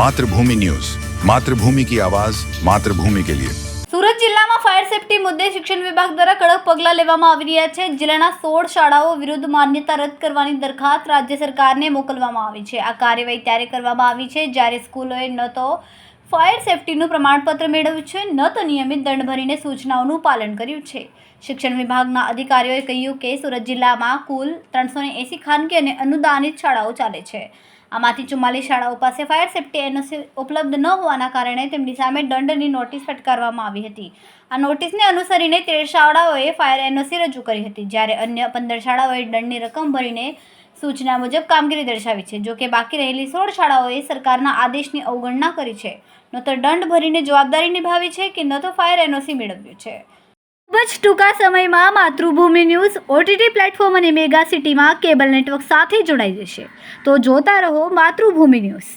मातृभूमि न्यूज, मातृभूमि की आवाज, मातृभूमि के लिए। સુરત જિલ્લામાં ફાયર સેફટી મુદ્દે શિક્ષણ વિભાગ દ્વારા કડક પગલાં લેવામાં આવી રહ્યા છે। જિલ્લાના 16 શાળાઓ વિરુદ્ધ માન્યતા રદ કરવાની દરખાસ્ત રાજ્ય સરકારને મોકલવામાં આવી છે। આ કાર્યવાહી ત્યારે કરવામાં આવી છે જ્યારે સ્કૂલોએ ન તો ફાયર સેફટીનું પ્રમાણપત્ર મેળવ્યું છે, ન તો નિયમિત દંડ ભરીને સૂચનાઓનું પાલન કર્યું છે। શિક્ષણ વિભાગના અધિકારીઓએ કહ્યું કે સુરત જિલ્લામાં કુલ 380 ખાનગી અને અનુદાનિત શાળાઓ ચાલે છે। આમાંથી 44 શાળાઓ પાસે ફાયર સેફટી એનઓસી ઉપલબ્ધ ન હોવાના કારણે તેમની સામે દંડની નોટિસ ફટકારવામાં આવી હતી। આ નોટિસને અનુસરીને 13 શાળાઓએ ફાયર એનઓસી રજૂ કરી હતી, જ્યારે અન્ય 15 શાળાઓએ દંડની રકમ ભરીને સૂચના મુજબ કામગીરી દર્શાવી છે। જો કે બાકી રહેલી 16 શાળાઓએ સરકારના આદેશની અવગણના કરી છે, ન તો દંડ ભરીને જવાબદારી નિભાવી છે કે ન તો ફાયર એનઓસી મેળવ્યું છે। ખૂબ જ ટૂંકા સમયમાં માતૃભૂમિ ન્યૂઝ ઓટીટી પ્લેટફોર્મ અને મેગા સિટીમાં કેબલ નેટવર્ક સાથે જોડાઈ જશે, તો જોતા રહો માતૃભૂમિ ન્યૂઝ।